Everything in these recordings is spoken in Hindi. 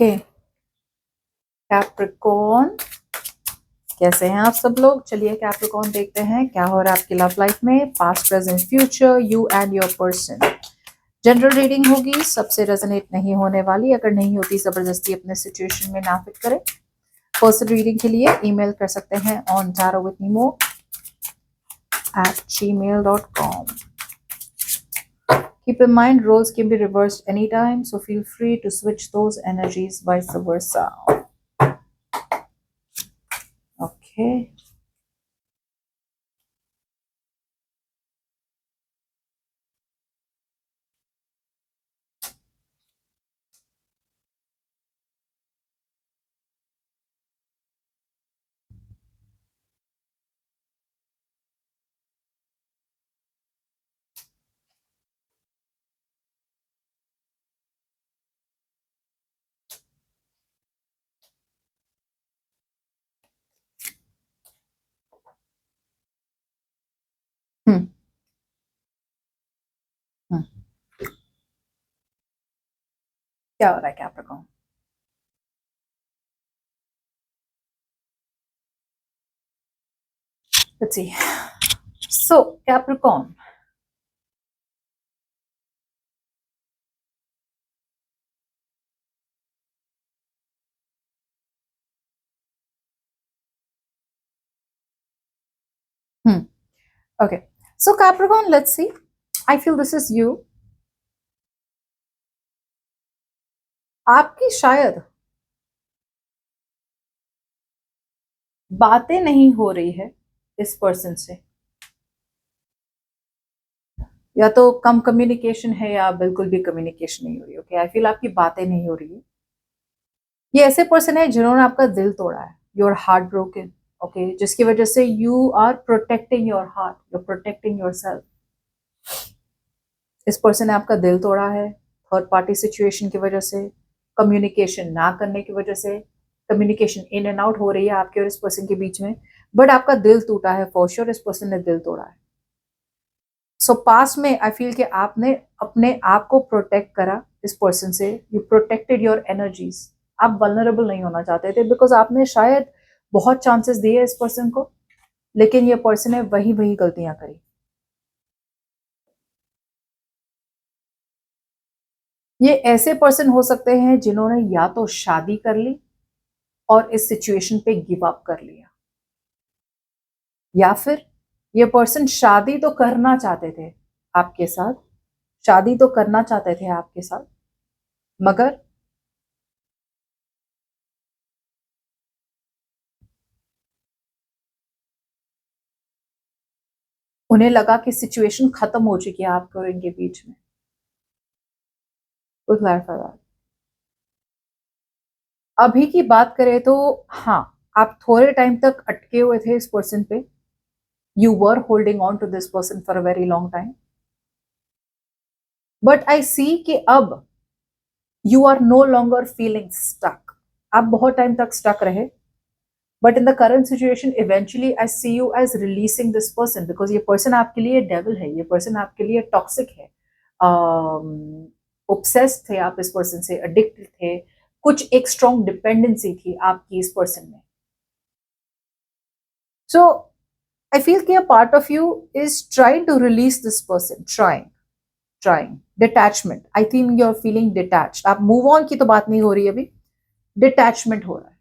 ओके, कैप्रिकॉर्न, कैसे हैं आप सब लोग? चलिए कैप्रिकॉर्न देखते हैं क्या हो रहा है आपकी लव लाइफ में, past present future, you and your person. General reading होगी, सबसे रेजोनेट नहीं होने वाली। अगर नहीं होती जबरदस्ती अपने सिचुएशन में ना फिट करें। पर्सनल रीडिंग के लिए ईमेल कर सकते हैं on tarotwithnemo@gmail.com. Keep in mind, roles can be reversed anytime, so feel free to switch those energies vice versa. Okay. Hmm. Hmm. क्या हो रहा है Capricorn? Let's see. So Capricorn. Okay. So Capricorn, let's see. I feel this is you. आपकी शायद बातें नहीं हो रही है इस पर्सन से, या तो कम कम्युनिकेशन है या बिल्कुल भी कम्युनिकेशन नहीं हो रही। ओके, आई फील आपकी बातें नहीं हो रही है। ये ऐसे पर्सन है जिन्होंने आपका दिल तोड़ा है। You are heart broken. Okay, जिसकी वजह से you are protecting your heart, you are protecting yourself. इस पर्सन ने आपका दिल तोड़ा है थर्ड पार्टी सिचुएशन की वजह से, कम्युनिकेशन ना करने की वजह से। कम्युनिकेशन इन एंड आउट हो रही है आपके और इस पर्सन के बीच में, बट आपका दिल टूटा है फॉर श्योर। इस पर्सन ने दिल तोड़ा है। सो पास्ट में आई फील कि आपने अपने आप को प्रोटेक्ट करा इस पर्सन से। You protected your energies. आप वल्नरेबल नहीं होना चाहते थे बिकॉज आपने शायद बहुत चांसेस दिए इस पर्सन को, लेकिन ये पर्सन ने वही वही गलतियां करी। ये ऐसे पर्सन हो सकते हैं जिन्होंने या तो शादी कर ली और इस सिचुएशन पे गिव अप कर लिया, या फिर ये पर्सन शादी तो करना चाहते थे आपके साथ, शादी तो करना चाहते थे आपके साथ, मगर उन्हें लगा कि सिचुएशन खत्म हो चुकी है आपके और इनके बीच में। तो क्लैरिफाई दैट। अभी की बात करें तो हाँ, आप थोड़े टाइम तक अटके हुए थे इस पर्सन पे। You were holding on to this person for a very long time, but I see कि अब you are no longer feeling stuck. आप बहुत टाइम तक स्टक रहे, but in the current situation eventually I see you as releasing this person, because ये पर्सन आपके लिए डेविल है, ये पर्सन आपके लिए टॉक्सिक है। ऑब्सेस्ड थे आप इस पर्सन से, एडिक्टेड थे, कुछ एक स्ट्रॉन्ग डिपेंडेंसी थी आपकी इस पर्सन में। सो आई फील कि a part of you is trying to release this person, trying detachment. I think you're feeling detached. आप move on की तो बात नहीं हो रही अभी, डिटैचमेंट हो रहा है।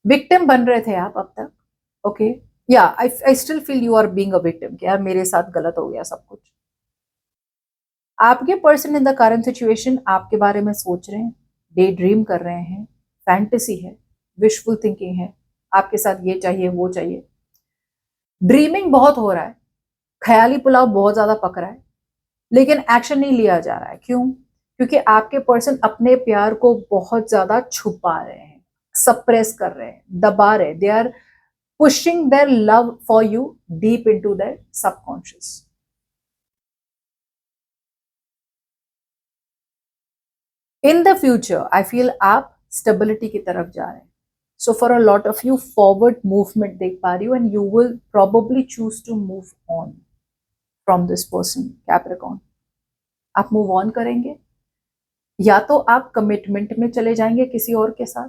विक्टिम बन रहे थे आप अब तक। ओके, या I still feel you are being a victim कि यार मेरे साथ गलत हो गया सब कुछ। आपके person in the current situation आपके बारे में सोच रहे हैं, डे ड्रीम कर रहे हैं, फैंटेसी है, विशफुल थिंकिंग है, आपके साथ ये चाहिए वो चाहिए। ड्रीमिंग बहुत हो रहा है, ख्याली पुलाव बहुत ज्यादा पक रहा है, लेकिन एक्शन नहीं लिया जा रहा है। क्यों? क्योंकि आपके पर्सन अपने प्यार को बहुत ज्यादा छुपा रहे हैं, सप्रेस कर रहे हैं, दबा रहे। They are pushing their love for you deep into their subconscious. In the future I feel आप स्टेबिलिटी की तरफ जा रहे हैं। So for a lot of you forward movement देख पा रही हूँ, and you will probably choose to move on from this person Capricorn. आप मूव ऑन करेंगे, या तो आप कमिटमेंट में चले जाएंगे किसी और के साथ,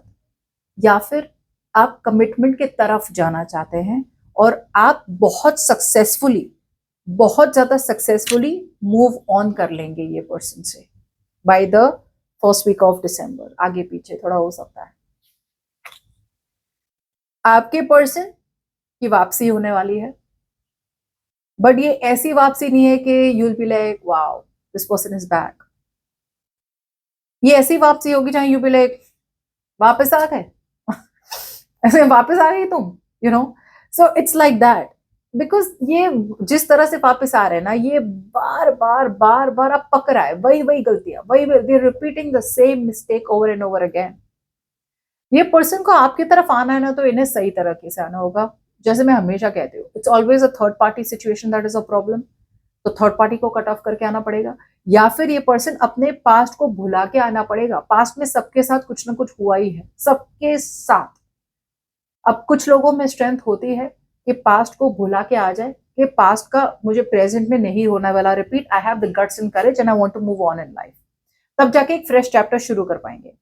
या फिर आप कमिटमेंट के तरफ जाना चाहते हैं और आप बहुत ज्यादा सक्सेसफुली मूव ऑन कर लेंगे ये पर्सन से by the first week of December. आगे पीछे थोड़ा हो सकता है। आपके पर्सन की वापसी होने वाली है, बट ये ऐसी वापसी नहीं है कि you will be like wow this person is back. ये ऐसी वापसी होगी जहां यू बी लाइक वापस आ गए ऐसे वापस आ गई तुम, you know. So it's like that, because ये जिस तरह से वापस आ रहे हैं ना, ये बार बार बार बार आप पक रहा है, वही वही गलतियां, वही they repeating the same mistake over and over again. ये पर्सन को आपकी तरफ आना है ना, तो इन्हें सही तरीके से आना होगा। जैसे मैं हमेशा कहती हूँ, it's always a third party situation that is a problem. तो थर्ड पार्टी को कट ऑफ करके आना पड़ेगा, या फिर ये पर्सन अपने पास्ट को भुला के आना पड़ेगा। पास्ट में सबके साथ कुछ ना कुछ हुआ ही है, सबके साथ। अब कुछ लोगों में स्ट्रेंथ होती है कि पास्ट को भुला के आ जाए कि पास्ट का मुझे प्रेजेंट में नहीं होने वाला repeat, I have the guts and courage and I want to move on in life. तब जाके एक फ्रेश चैप्टर शुरू कर पाएंगे।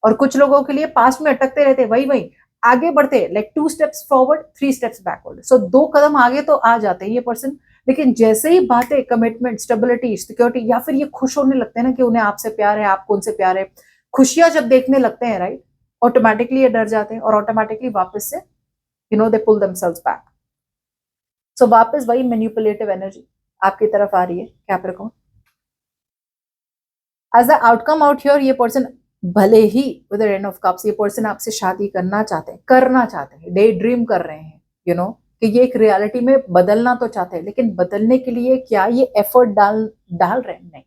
और कुछ लोगों के लिए पास्ट में अटकते रहते, वही वही आगे बढ़ते, like 2 steps forward 3 steps backward. So 2 कदम आगे तो आ जाते हैं ये पर्सन, लेकिन जैसे ही बातें कमिटमेंट, स्टेबिलिटी, सिक्योरिटी, या फिर ये खुश होने लगते हैं ना कि उन्हें आपसे प्यार है, आपको उनसे प्यार है, खुशियां जब देखने लगते हैं, राइट, ऑटोमेटिकली ये डर जाते हैं और ऑटोमेटिकली वापस से दे पुल देमसेल्व्स बैक। सो वापस वही मैनिपुलेटिव एनर्जी आपकी तरफ आ रही है Capricorn. As the outcome out here, ये पर्सन भले ही with the rain of cups, ये पर्सन आपसे शादी करना चाहते हैं, डे ड्रीम कर रहे हैं, कि ये एक रियलिटी में बदलना तो चाहते हैं, लेकिन बदलने के लिए क्या ये एफर्ट डाल रहे हैं? नहीं।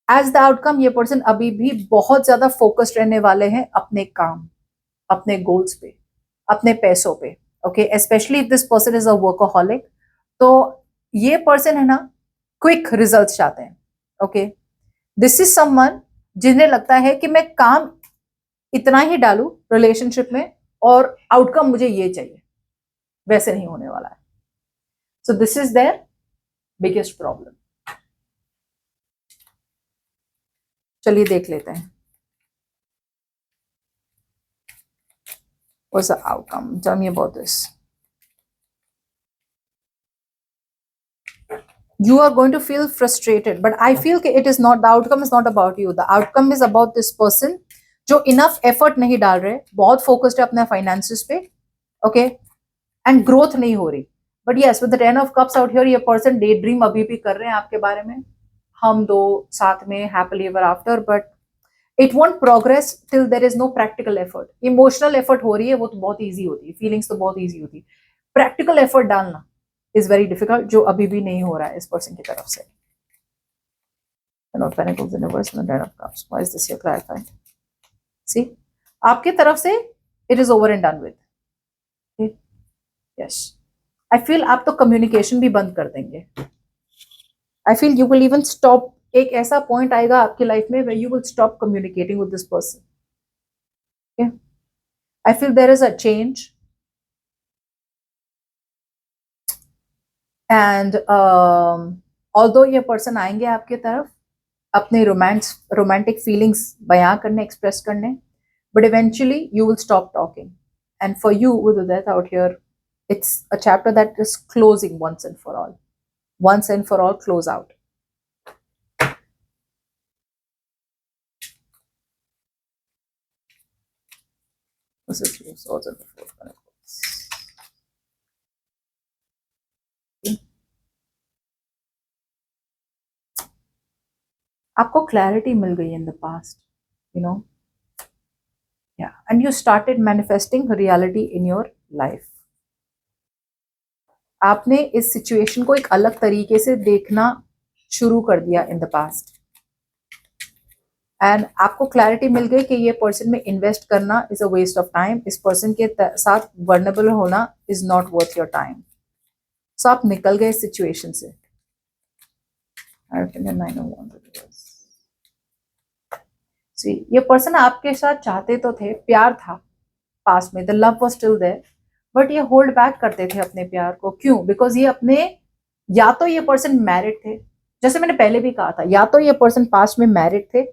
एज द आउटकम, ये पर्सन अभी भी बहुत ज्यादा फोकस्ड रहने वाले हैं अपने काम, अपने गोल्स पे, अपने पैसों पे। Okay, specially if this person is a workaholic, तो ये पर्सन है ना, क्विक रिजल्ट चाहते हैं। ओके, दिस इज समवन जिन्हें लगता है कि मैं काम इतना ही डालू रिलेशनशिप में और आउटकम मुझे ये चाहिए, वैसे नहीं होने वाला है। So this is their biggest problem. चलिए देख लेते हैं what's the outcome. Tell me about this. You are going to feel frustrated, but I feel that it is not, the outcome is not about you. The outcome is about this person जो इनफ एफर्ट नहीं डाल रहे, बहुत फोकस्ड है अपने फाइनेंसेस पे, ओके, एंड ग्रोथ नहीं हो रही। But yes, with the 10 of cups out here, ये पर्सन डे ड्रीम अभी भी कर रहे हैं आपके बारे में, हम दो साथ में happily ever after, but it won't progress till there is no practical effort. Emotional effort हो रही है, वो तो बहुत ईजी होती है, फीलिंग्स तो बहुत ईजी होती है, प्रैक्टिकल एफर्ट डालना इज वेरी डिफिकल्ट, जो अभी भी नहीं हो रहा है इस पर्सन की तरफ से। Pentacles, universe, and 10 of cups. Why is this here clarified? See, आपकी तरफ से it is over and done with. Okay? Yes. I feel आप तो कम्युनिकेशन भी बंद कर देंगे। I feel you will even stop. एक ऐसा पॉइंट आएगा आपकी लाइफ में where you will stop communicating with this person. Okay? I feel there is a change. And although ये पर्सन आएंगे आपके तरफ अपने रोमांटिक फीलिंग्स बयां करने, एक्सप्रेस करने, but eventually you will stop talking. And for you, with the death out here, it's a chapter that is closing once and for all. Once and for all, close out. This is Two of Swords and the Four of Pentacles. आपको क्लैरिटी मिल गई इन the past, you know, yeah, and you started manifesting reality in your life. आपने इस सिचुएशन को एक अलग तरीके से देखना शुरू कर दिया इन द पास्ट, एंड आपको क्लैरिटी मिल गई कि ये पर्सन में इन्वेस्ट करना is a waste of time, इस पर्सन के साथ वर्नेबल होना is not worth your time. So आप निकल गए सिचुएशन से। See, ये पर्सन आपके साथ चाहते तो थे, प्यार था पास में, the love was still there, but ये होल्ड बैक करते थे अपने प्यार को। क्यों? बिकॉज ये अपने, या तो ये पर्सन मैरिड थे, जैसे मैंने पहले भी कहा था, या तो ये पर्सन पास्ट में मैरिड थे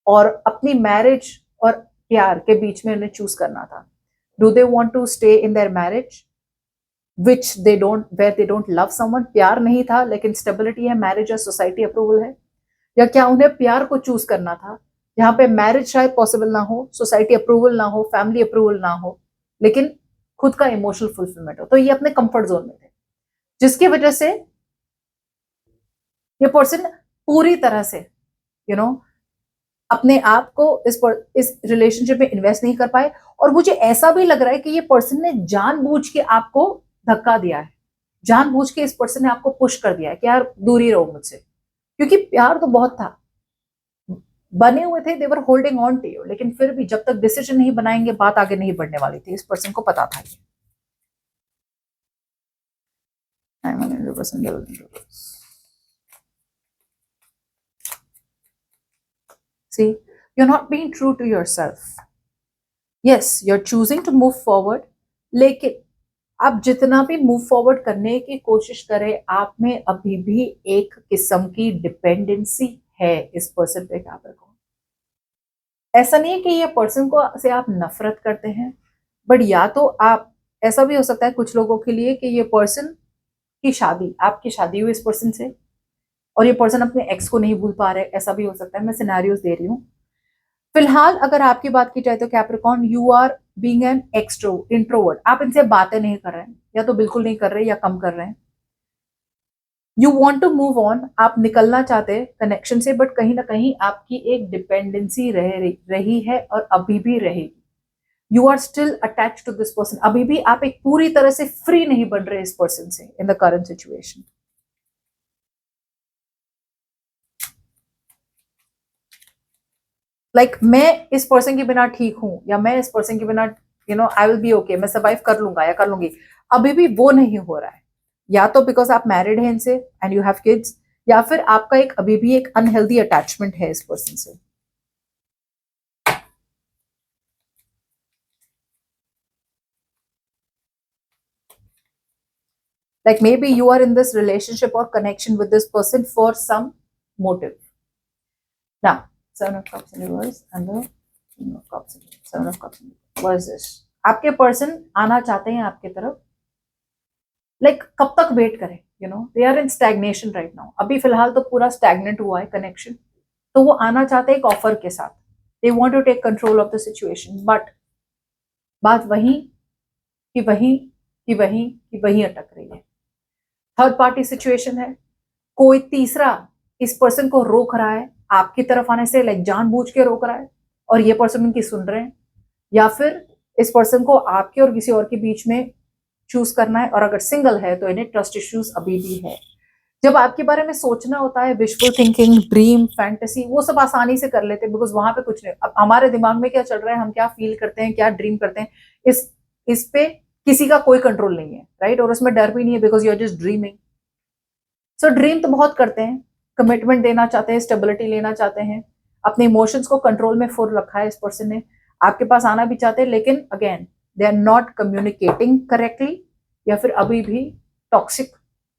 और अपनी मैरिज और प्यार के बीच में उन्हें चूज करना था। Do they want to stay in their marriage which they don't, where they don't love someone, प्यार नहीं था लेकिन स्टेबिलिटी है, मैरिज है, सोसाइटी अप्रूवल है, या क्या उन्हें प्यार को चूज करना था जहां पे मैरिज शायद पॉसिबल ना हो, सोसाइटी अप्रूवल ना हो, फैमिली अप्रूवल ना हो, लेकिन खुद का इमोशनल फुलफिलमेंट हो। तो ये अपने कंफर्ट जोन में थे, जिसकी वजह से ये पर्सन पूरी तरह से यू नो अपने आप को इस रिलेशनशिप में इन्वेस्ट नहीं कर पाए। और मुझे ऐसा भी लग रहा है कि ये पर्सन ने जानबूझ के आपको धक्का दिया है, जानबूझ के इस पर्सन ने आपको पुश कर दिया है कि यार दूरी रहो मुझसे, क्योंकि प्यार तो बहुत था, बने हुए थे, देवर होल्डिंग ऑन टू यू, लेकिन फिर भी जब तक डिसीजन नहीं बनाएंगे बात आगे नहीं बढ़ने वाली थी। इस पर्सन को पता था ये। See, you're not being true to yourself. Yes, you're choosing to move forward, लेकिन आप जितना भी मूव फॉरवर्ड करने की कोशिश करें, आप में अभी भी एक किस्म की डिपेंडेंसी है इस पर्सन पे। क्या को ऐसा नहीं है कि ये पर्सन को से आप नफरत करते हैं, बट या तो आप, ऐसा भी हो सकता है कुछ लोगों के लिए कि ये पर्सन की शादी, आपकी शादी हुई इस पर्सन से और ये पर्सन अपने एक्स को नहीं भूल पा रहे, ऐसा भी हो सकता है। मैं सिनेरियोस दे रही हूँ। फिलहाल अगर आपकी बात की जाए तो Capricorn, you are being an introvert, आप इनसे बातें नहीं कर रहे हैं, या तो बिल्कुल नहीं कर रहे या कम कर रहे हैं। You want to move on, आप निकलना चाहते हैं कनेक्शन से, बट कहीं ना कहीं आपकी एक डिपेंडेंसी रही है और अभी भी रहेगी। You are still attach to this person, अभी भी आप एक पूरी तरह से फ्री नहीं बन रहे इस पर्सन से इन द करंट सिचुएशन। लाइक मैं इस पर्सन के बिना ठीक हूं, या मैं इस पर्सन के बिना आई विल बी ओके, मैं सर्वाइव कर लूंगा या कर लूंगी, अभी भी वो नहीं हो रहा है। या तो बिकॉज आप मैरिड हैं इनसे एंड यू हैव किड्स, या फिर आपका एक अभी भी एक अनहेल्दी अटैचमेंट है इस पर्सन से। Like maybe you are in this relationship or connection with this person for some motive. Now, Seven of Cups in reverse and the King of Cups in reverse. Seven of Cups in reverse. What is this? आपके पर्सन आना चाहते हैं आपके तरफ, लाइक कब तक वेट करें, they are in stagnation right now. अभी फिलहाल तो पूरा स्टैग्नेंट हुआ है कनेक्शन, तो वो आना चाहते हैं एक ऑफर के साथ। They want to take control of the situation, but बात वहीं की वहीं की वहीं की वहीं अटक रही है। थर्ड पार्टी सिचुएशन है, कोई तीसरा इस पर्सन को रोक रहा है आपकी तरफ आने से, लाइक जानबूझ के रोक रहा है, और ये पर्सन उनकी सुन रहे हैं, या फिर इस पर्सन को आपके और किसी और के बीच में चूज करना है, और अगर सिंगल है तो इन्हें ट्रस्ट इश्यूज अभी भी है। जब आपके बारे में सोचना होता है, विजुअल थिंकिंग, ड्रीम, फैंटेसी, वो सब आसानी से कर लेते हैं, बिकॉज वहां पे कुछ नहीं। अब हमारे दिमाग में क्या चल रहा है, हम क्या फील करते हैं, क्या ड्रीम करते हैं, इस पे किसी का कोई कंट्रोल नहीं है, राइट? और उसमें डर भी नहीं है, because you are just dreaming. So dream तो बहुत करते हैं, कमिटमेंट देना चाहते हैं, स्टेबिलिटी लेना चाहते हैं, अपने इमोशंस को कंट्रोल में फुल रखा है इस पर्सन ने, आपके पास आना भी चाहते हैं, लेकिन again they are not communicating correctly, या फिर अभी भी टॉक्सिक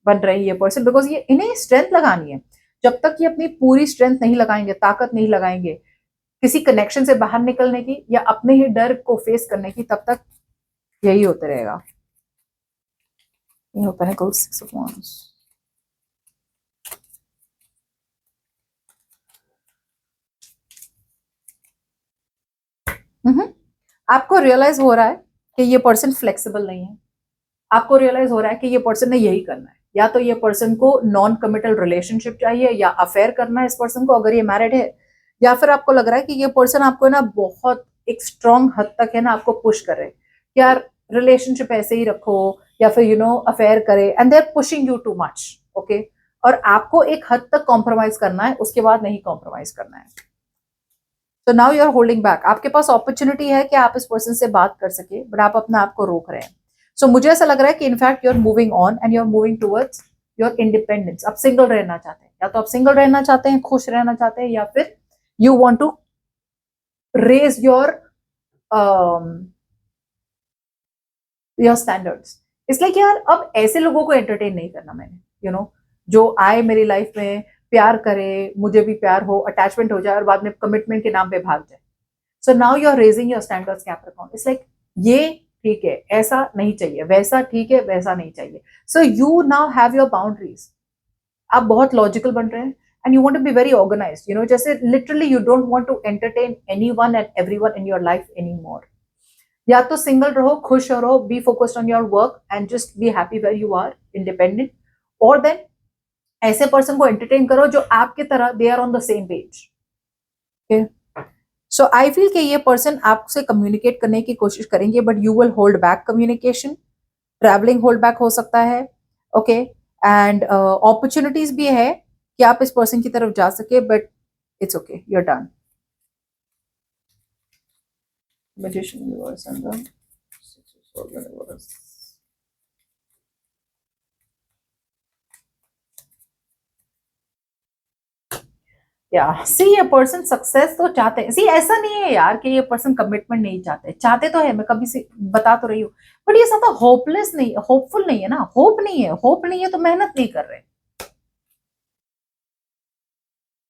बन रही है पर्सन, बिकॉज ये इन्हें स्ट्रेंथ लगानी है। जब तक ये अपनी पूरी स्ट्रेंथ नहीं लगाएंगे, ताकत नहीं लगाएंगे किसी कनेक्शन से बाहर निकलने की या अपने ही डर को फेस करने की, तब तक यही होता रहेगा। ये Pentacles, Six of Wands. आपको रियलाइज हो रहा है कि ये पर्सन फ्लेक्सिबल नहीं है, आपको रियलाइज हो रहा है कि ये पर्सन ने यही करना है, या तो ये पर्सन को नॉन कमिटल रिलेशनशिप चाहिए या अफेयर करना है इस पर्सन को अगर ये मैरिड है, या फिर आपको लग रहा है कि ये पर्सन आपको ना बहुत एक स्ट्रॉन्ग हद तक है ना आपको पुश कर रहे हैं, यार रिलेशनशिप ऐसे ही रखो, या फिर अफेयर करे, and they are pushing you too much, okay. और आपको एक हद तक कॉम्प्रोमाइज करना है, उसके बाद नहीं कॉम्प्रोमाइज करना है। तो now you are holding back, आपके पास अपॉर्चुनिटी है कि आप इस पर्सन से बात कर सके, बट आप अपने आप को रोक रहे हैं। सो मुझे ऐसा लग रहा है कि in fact you are moving on and you are moving towards your independence. आप सिंगल रहना चाहते हैं, या तो आप सिंगल रहना चाहते हैं, खुश रहना चाहते हैं, या फिर you want to raise your standards. इसलिए कि यार अब ऐसे लोगों को एंटरटेन नहीं करना मैंने, जो आए मेरी लाइफ में, प्यार करे, मुझे भी प्यार हो, अटैचमेंट हो जाए और बाद में कमिटमेंट के नाम पे भाग जाए. So now you are raising your standards Capricorn. It's like ये ठीक है, ऐसा नहीं चाहिए, वैसा ठीक है, वैसा नहीं चाहिए. So you now have your boundaries. आप बहुत लॉजिकल बन रहे हैं and you want to be very organised, you know, जैसे literally you don't want to entertain anyone and everyone in your life anymore. या तो सिंगल रहो, खुश रहो, be focused on your work and just be happy where you are, independent. और देन ऐसे पर्सन को एंटरटेन करो जो आपके तरह they are on the same page. So I feel कि ये पर्सन आपसे कम्युनिकेट करने की कोशिश करेंगे but you will hold back communication. Travelling hold back हो सकता है. ओके. एंड अपॉर्चुनिटीज भी है कि आप इस पर्सन की तरफ जा सके but it's okay, you are done. Magician universe and the Six of Swords universe. Yeah, see ये पर्सन सक्सेस तो चाहते हैं. सी ऐसा नहीं है यार कि ये पर्सन कमिटमेंट नहीं चाहते, चाहते तो है, मैं कभी से बता तो रही हूँ, बट ये ज्यादा होपलेस नहीं, होपफुल नहीं है ना. होप नहीं है, होप नहीं है तो मेहनत नहीं कर रहे.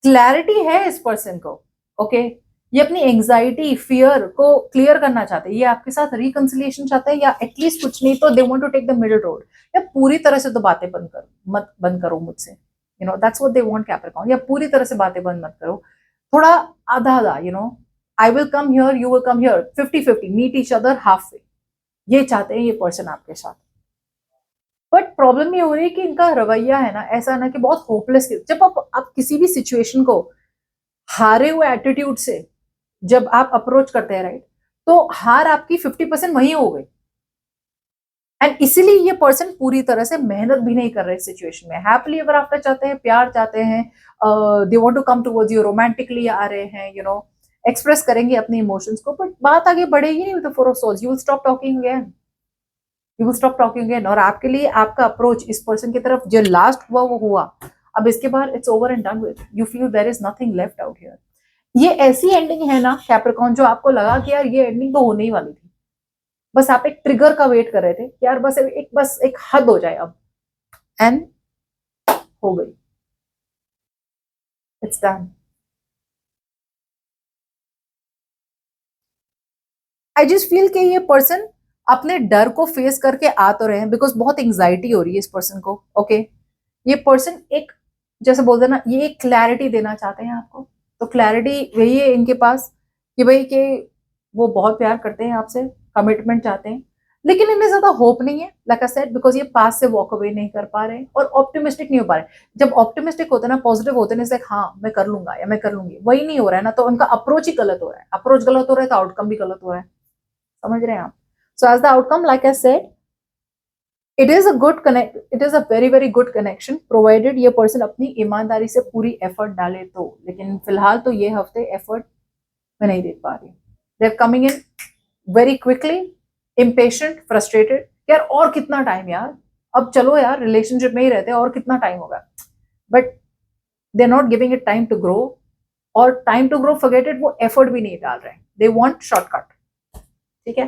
क्लैरिटी है इस पर्सन को. ओके. ये अपनी एंजाइटी, फियर को क्लियर करना चाहते हैं. ये आपके साथ रिकंसिलिएशन चाहते हैं, या एटलीस्ट कुछ नहीं तो they want to take the middle road. या पूरी तरह से तो बातें बंद करो, मत बंद करो मुझसे, you know, that's what they want Capricorn. या पूरी तरह से बातें बंद मत करो, थोड़ा आधा आधा, you know, I will come here, you will come here, 50-50, meet each other half way. ये चाहते हैं ये पर्सन आपके साथ. बट प्रॉब्लम ये हो रही है कि इनका रवैया है ना ऐसा ना कि बहुत होपलेस. जब आप किसी भी सिचुएशन को हारे हुए एटीट्यूड से जब आप अप्रोच करते हैं, राइट, तो हार आपकी 50% वही हो गई. एंड इसीलिए ये पर्सन पूरी तरह से मेहनत भी नहीं कर रहे इस सिचुएशन में. हैप्पीली एवर आफ्टर चाहते हैं, प्यार चाहते हैं, they want to come towards you, romantically आ रहे हैं, यू नो, एक्सप्रेस करेंगे अपने इमोशंस को. बट बात आगे बढ़ेगी नहीं with the four of souls. You will stop talking again, you will stop talking again. और आपके लिए आपका अप्रोच इस पर्सन की तरफ जो लास्ट हुआ वो हुआ. अब इसके बाद it's over and done with. You feel there is nothing left out here. ये ऐसी एंडिंग है ना कैप्रिकॉर्न जो आपको लगा कि यार ये एंडिंग तो होने ही वाली थी, बस आप एक ट्रिगर का वेट कर रहे थे कि यार बस एक हद हो जाए अब, एंड हो गई. It's done. I just feel कि ये पर्सन अपने डर को फेस करके आ तो रहे हैं, बिकॉज बहुत एंग्जाइटी हो रही है इस पर्सन को. ओके. ये पर्सन एक, जैसे बोलते हैं ना, ये एक क्लैरिटी देना चाहते हैं आपको. तो क्लैरिटी वही है इनके पास कि भाई कि वो बहुत प्यार करते हैं आपसे, कमिटमेंट चाहते हैं, लेकिन इन्हें ज्यादा होप नहीं है, लाइक आई सेड, बिकॉज ये पास से वॉक अवे नहीं कर पा रहे हैं और ऑप्टिमिस्टिक नहीं हो पा रहे. जब ऑप्टिमिस्टिक होते हैं ना, पॉजिटिव होते हैं, लाइक हाँ मैं कर लूंगा या मैं कर लूंगी, वही नहीं हो रहा है ना, तो उनका अप्रोच ही गलत हो रहा है. अप्रोच गलत हो रहा है तो आउटकम भी गलत हो रहा है. समझ रहे हैं आप? So as the outcome, like I said, it is a good connect, it is a very very good connection, provided ये पर्सन अपनी ईमानदारी से पूरी एफर्ट डाले तो. लेकिन फिलहाल तो ये हफ्ते एफर्ट मैं नहीं देख पा रही. They are coming in very quickly, impatient, frustrated. यार और कितना टाइम यार, अब चलो यार रिलेशनशिप में ही रहते हैं, और कितना टाइम होगा. But they are not giving it time to grow. और time to grow forget it, वो एफर्ट भी नहीं डाल रहे हैं. They want shortcut. ठीक है.